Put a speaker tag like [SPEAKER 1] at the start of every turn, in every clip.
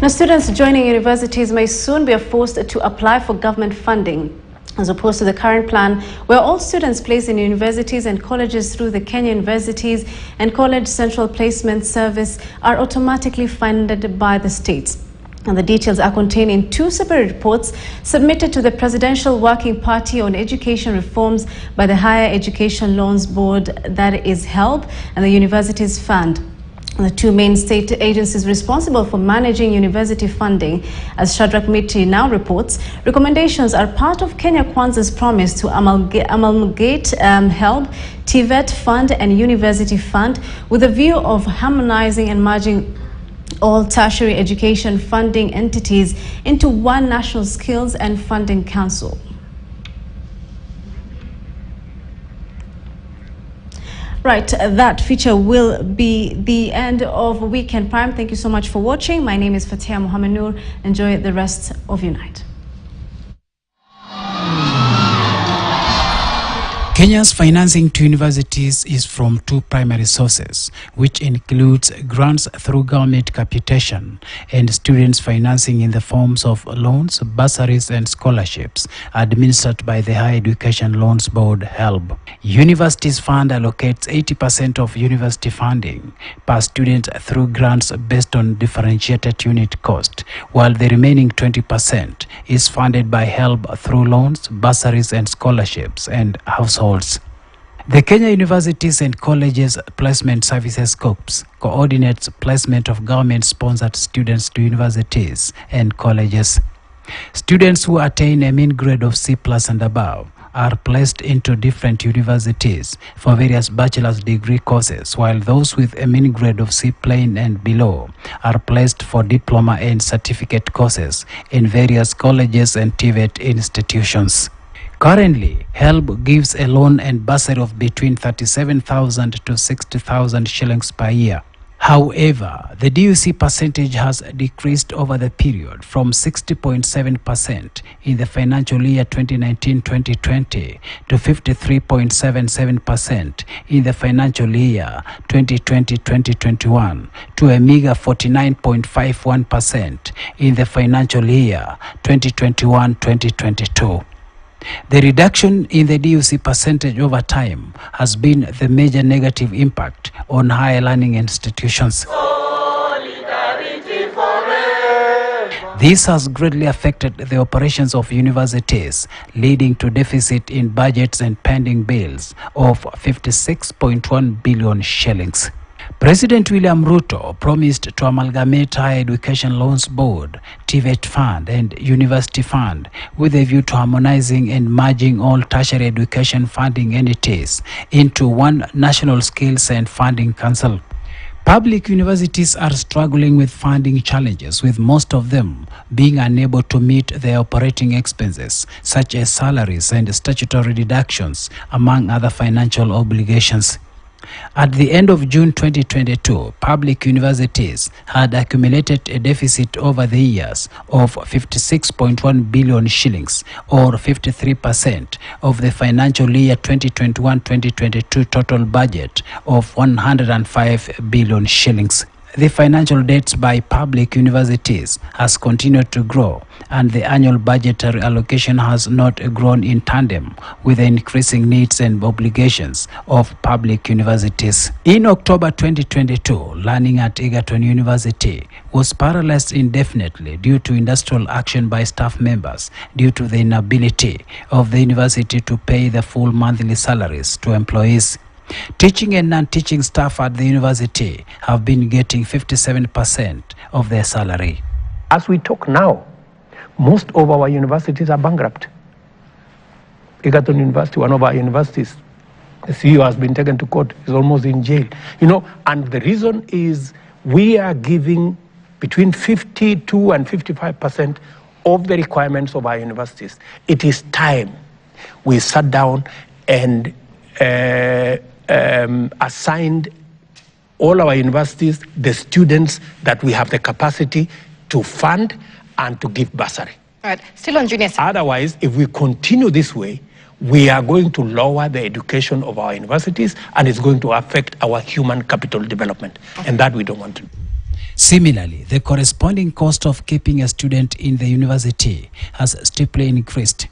[SPEAKER 1] Now, students joining universities may soon be forced to apply for government funding, as opposed to the current plan where all students placed in universities and colleges through the Kenya Universities and College Central Placement Service are automatically funded by the states. And the details are contained in two separate reports submitted to the Presidential Working Party on Education Reforms by the Higher Education Loans Board, that is HELB, and the Universities Fund. The two main state agencies responsible for managing university funding, as Shadrach Miti now reports, recommendations are part of Kenya Kwanza's promise to amalgamate HELB, TVET Fund and University Fund with a view of harmonizing and merging all tertiary education funding entities into one national skills and funding council. Right, that feature will be the end of Weekend Prime. Thank you so much for watching. My name is Fatia Mohamed Noor. Enjoy the rest of your night.
[SPEAKER 2] Kenya's financing to universities is from two primary sources, which includes grants through government capitation and students' financing in the forms of loans, bursaries and scholarships administered by the Higher Education Loans Board, HELB. Universities Fund allocates 80% of university funding per student through grants based on differentiated unit cost, while the remaining 20% is funded by HELB through loans, bursaries and scholarships and household. The Kenya Universities and Colleges Placement Services Corps coordinates placement of government-sponsored students to universities and colleges. Students who attain a mean grade of C+ and above are placed into different universities for various bachelor's degree courses, while those with a mean grade of C plain and below are placed for diploma and certificate courses in various colleges and TVET institutions. Currently, HELB gives a loan and bursary of between 37,000 to 60,000 shillings per year. However, the DUC percentage has decreased over the period from 60.7% in the financial year 2019-2020 to 53.77% in the financial year 2020-2021 to a meager 49.51% in the financial year 2021-2022. The reduction in the DUC percentage over time has been the major negative impact on higher learning institutions. This has greatly affected the operations of universities, leading to deficit in budgets and pending bills of 56.1 billion shillings. President William Ruto promised to amalgamate Higher Education Loans Board, TVET Fund and University Fund with a view to harmonizing and merging all tertiary education funding entities into one national skills and funding council. Public universities are struggling with funding challenges, with most of them being unable to meet their operating expenses, such as salaries and statutory deductions, among other financial obligations. At the end of June 2022, public universities had accumulated a deficit over the years of 56.1 billion shillings, or 53% of the financial year 2021-2022 total budget of 105 billion shillings. The financial debts by public universities has continued to grow, and the annual budgetary allocation has not grown in tandem with the increasing needs and obligations of public universities. In October 2022, learning at Egerton University was paralyzed indefinitely due to industrial action by staff members due to the inability of the university to pay the full monthly salaries to employees. Teaching and non-teaching staff at the university have been getting 57% of their salary.
[SPEAKER 3] As we talk now, most of our universities are bankrupt. Egerton University, one of our universities, the CEO has been taken to court, is almost in jail. And the reason is we are giving between 52 and 55% of the requirements of our universities. It is time we sat down and assigned all our universities the students that we have the capacity to fund and to give bursary.
[SPEAKER 4] All right, still on junior.
[SPEAKER 3] Otherwise, if we continue this way, we are going to lower the education of our universities, and it's going to affect our human capital development, and that we don't want to do.
[SPEAKER 2] Similarly, the corresponding cost of keeping a student in the university has steeply increased.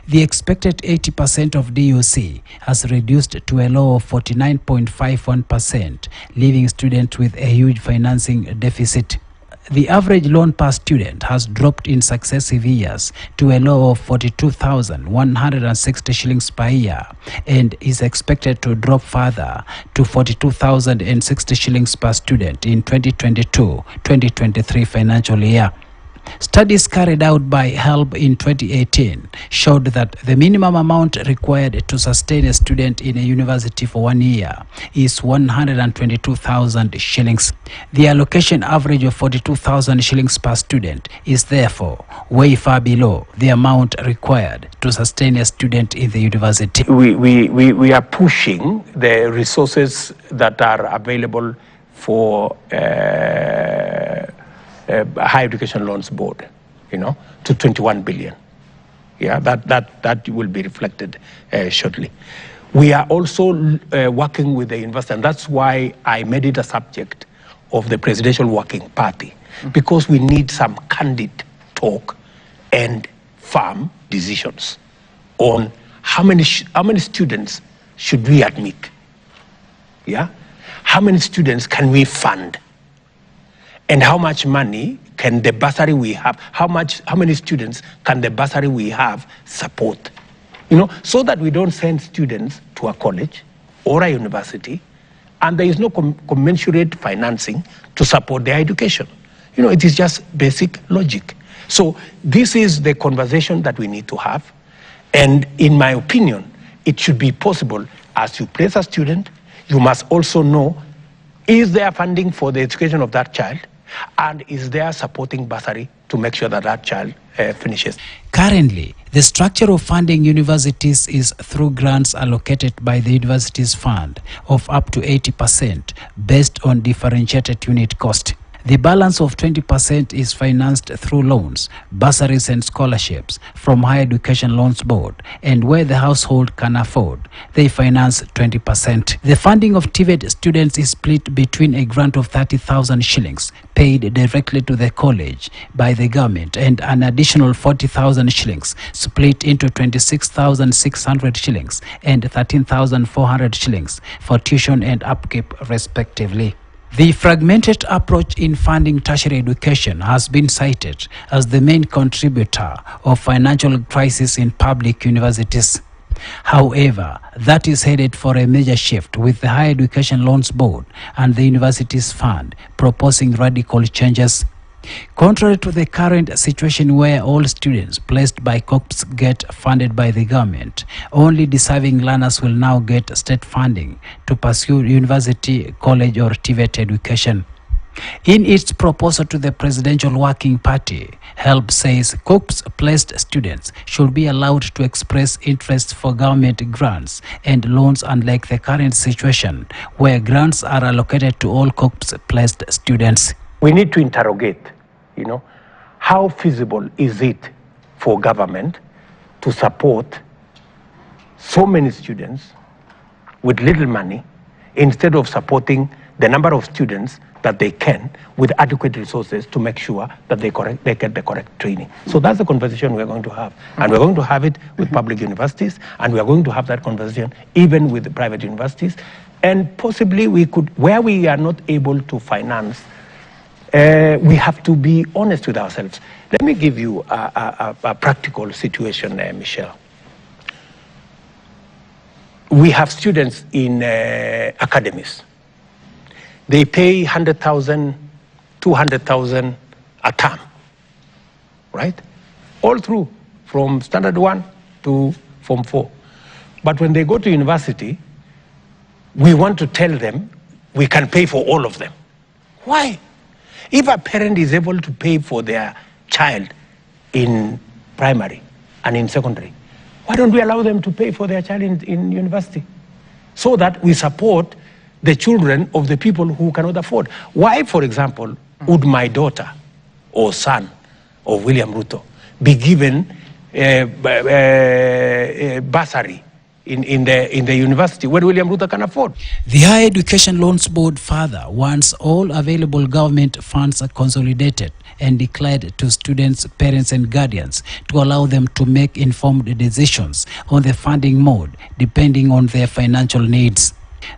[SPEAKER 2] The expected 80% of DUC has reduced to a low of 49.51%, leaving students with a huge financing deficit. The average loan per student has dropped in successive years to a low of 42,160 shillings per year and is expected to drop further to 42,060 shillings per student in 2022-2023 financial year. Studies carried out by HELB in 2018 showed that the minimum amount required to sustain a student in a university for 1 year is 122,000 shillings. The allocation average of 42,000 shillings per student is therefore way far below the amount required to sustain a student in the university.
[SPEAKER 3] We are pushing the resources that are available for Higher Education Loans Board, to 21 billion. Yeah, that will be reflected shortly. We are also working with the university, and that's why I made it a subject of the Presidential Working Party, because we need some candid talk and firm decisions on how many students should we admit. Yeah, how many students can we fund? And how much money can the bursary we have, how many students can the bursary we have support? So that we don't send students to a college or a university and there is no commensurate financing to support their education. It is just basic logic. So this is the conversation that we need to have. And in my opinion, it should be possible as you place a student, you must also know, is there funding for the education of that child? And is there supporting bursary to make sure that that child finishes?
[SPEAKER 2] Currently, the structure of funding universities is through grants allocated by the universities fund of up to 80% based on differentiated unit cost. The balance of 20% is financed through loans, bursaries and scholarships from Higher Education Loans Board, and where the household can afford, they finance 20%. The funding of TVET students is split between a grant of 30,000 shillings paid directly to the college by the government and an additional 40,000 shillings split into 26,600 shillings and 13,400 shillings for tuition and upkeep respectively. The fragmented approach in funding tertiary education has been cited as the main contributor of financial crisis in public universities. However, that is headed for a major shift, with the Higher Education Loans Board and the Universities Fund proposing radical changes. Contrary to the current situation where all students placed by COPs get funded by the government, only deserving learners will now get state funding to pursue university, college or TVET education. In its proposal to the Presidential Working Party, HELB says COPs placed students should be allowed to express interest for government grants and loans, unlike the current situation where grants are allocated to all COPs placed students.
[SPEAKER 3] We need to interrogate, how feasible is it for government to support so many students with little money instead of supporting the number of students that they can with adequate resources to make sure that they get the correct training. So that's the conversation we're going to have. And we're going to have it with public universities, and we're going to have that conversation even with the private universities. And possibly we could, where we are not able to finance, we have to be honest with ourselves. Let me give you a practical situation, Michelle. We have students in academies. They pay 100,000, 200,000 a term, right? All through, from standard 1 to form 4. But when they go to university, we want to tell them we can pay for all of them. Why? If a parent is able to pay for their child in primary and in secondary, why don't we allow them to pay for their child in university? So that we support the children of the people who cannot afford. Why, for example, would my daughter or son of William Ruto be given a bursary in the university when William Ruto can afford.
[SPEAKER 2] The Higher Education Loans Board further wants all available government funds are consolidated and declared to students, parents and guardians to allow them to make informed decisions on the funding mode depending on their financial needs.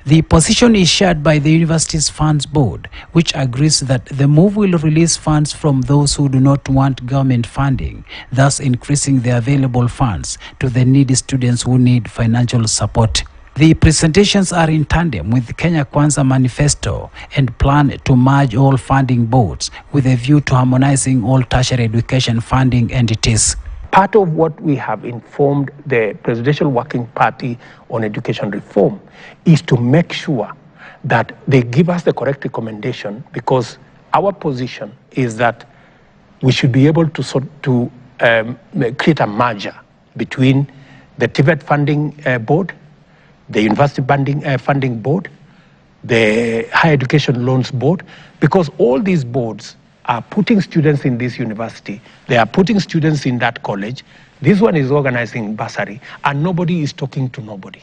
[SPEAKER 2] The position is shared by the University's Funds Board, which agrees that the move will release funds from those who do not want government funding, thus increasing the available funds to the needy students who need financial support. The presentations are in tandem with the Kenya Kwanza Manifesto and plan to merge all funding boards with a view to harmonizing all tertiary education funding entities.
[SPEAKER 3] Part of what we have informed the Presidential Working Party on education reform is to make sure that they give us the correct recommendation, because our position is that we should be able to create a merger between the TVET funding board, the University funding board, the Higher Education Loans Board, because all these boards are putting students in this university, they are putting students in that college. This one is organizing bursary, and nobody is talking to nobody.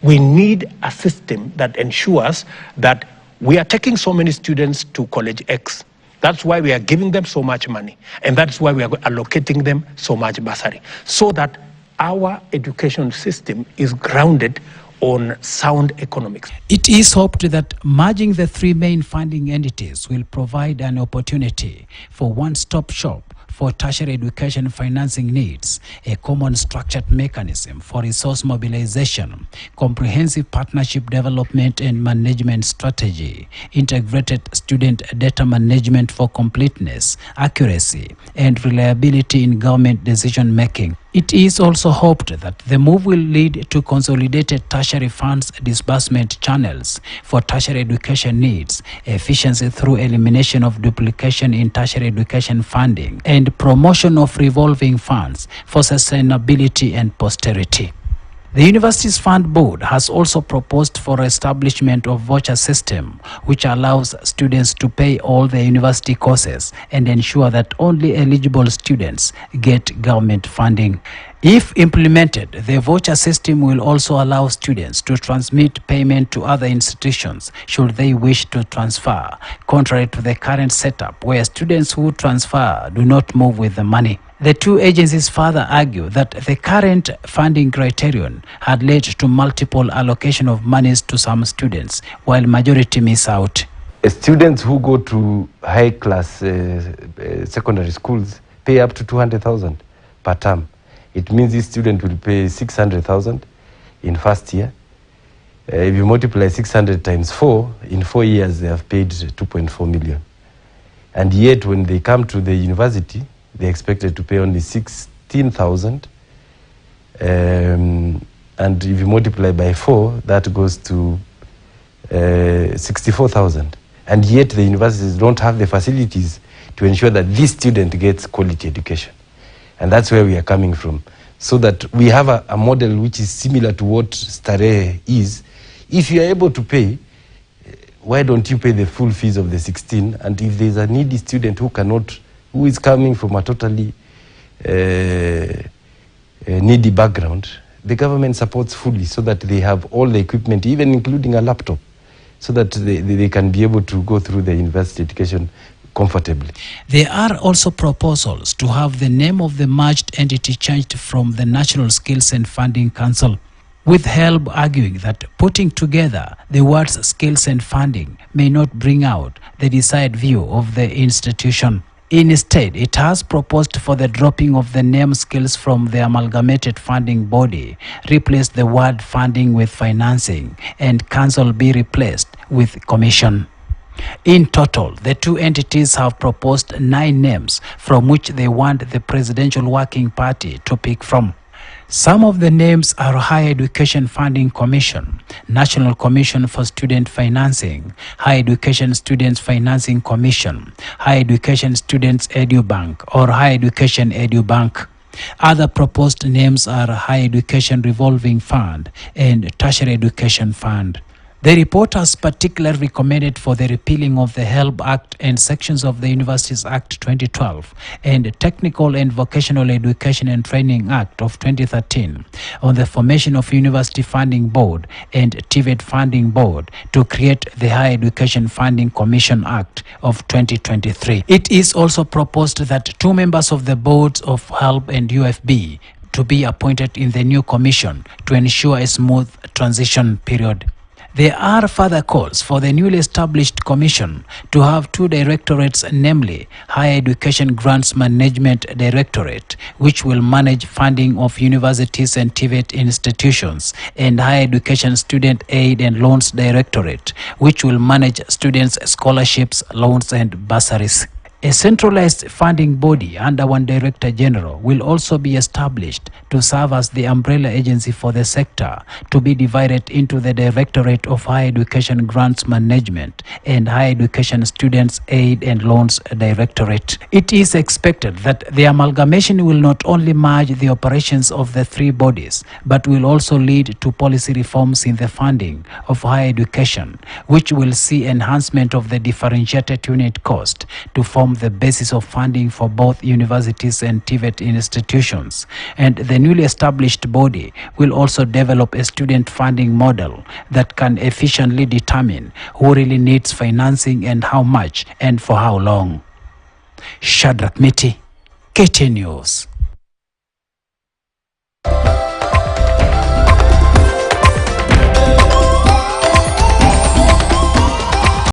[SPEAKER 3] We need a system that ensures that we are taking so many students to college X. That's why we are giving them so much money, and that's why we are allocating them so much bursary, so that our education system is grounded on sound economics.
[SPEAKER 2] It is hoped that merging the three main funding entities will provide an opportunity for one-stop shop for tertiary education financing needs, a common structured mechanism for resource mobilization, comprehensive partnership development and management strategy, integrated student data management for completeness, accuracy, and reliability in government decision-making. It is also hoped that the move will lead to consolidated tertiary funds disbursement channels for tertiary education needs, efficiency through elimination of duplication in tertiary education funding, and promotion of revolving funds for sustainability and posterity. The University's Fund Board has also proposed for establishment of voucher system, which allows students to pay all their university courses and ensure that only eligible students get government funding. If implemented, the voucher system will also allow students to transmit payment to other institutions should they wish to transfer, contrary to the current setup where students who transfer do not move with the money. The two agencies further argue that the current funding criterion had led to multiple allocation of monies to some students, while majority miss out.
[SPEAKER 4] Students who go to high-class secondary schools pay up to 200,000 per term. It means this student will pay 600,000 in first year. If you multiply 600 times 4, in 4 years they have paid 2.4 million. And yet when they come to the university, they expected to pay only 16,000. And if you multiply by 4, that goes to 64,000. And yet the universities don't have the facilities to ensure that this student gets quality education. And that's where we are coming from. So that we have a model which is similar to what Starehe is. If you are able to pay, why don't you pay the full fees of the 16? And if there's a needy student who is coming from a totally needy background, the government supports fully so that they have all the equipment, even including a laptop, so that they can be able to go through the university education comfortably.
[SPEAKER 2] There are also proposals to have the name of the merged entity changed from the National Skills and Funding Council, with HELB arguing that putting together the words skills and funding may not bring out the desired view of the institution. Instead, it has proposed for the dropping of the name skills from the amalgamated funding body, replace the word funding with financing, and council be replaced with commission. In total, the two entities have proposed 9 names from which they want the Presidential Working Party to pick from. Some of the names are Higher Education Funding Commission, National Commission for Student Financing, Higher Education Students Financing Commission, Higher Education Students EduBank, or Higher Education EduBank. Other proposed names are Higher Education Revolving Fund and Tertiary Education Fund. The report has particularly recommended for the repealing of the HELB Act and sections of the Universities Act 2012 and Technical and Vocational Education and Training Act of 2013 on the formation of University Funding Board and TVET Funding Board to create the Higher Education Funding Commission Act of 2023. It is also proposed that 2 members of the boards of HELB and UFB to be appointed in the new commission to ensure a smooth transition period. There are further calls for the newly established commission to have 2 directorates, namely Higher Education Grants Management Directorate, which will manage funding of universities and TVET institutions, and Higher Education Student Aid and Loans Directorate, which will manage students' scholarships, loans and bursaries. A centralized funding body under one Director General will also be established to serve as the umbrella agency for the sector, to be divided into the Directorate of Higher Education Grants Management and Higher Education Students Aid and Loans Directorate. It is expected that the amalgamation will not only merge the operations of the 3 bodies, but will also lead to policy reforms in the funding of higher education, which will see enhancement of the differentiated unit cost to form the basis of funding for both universities and TVET institutions. And the newly established body will also develop a student funding model that can efficiently determine who really needs financing and how much and for how long. Shadrack Miti, KTN News.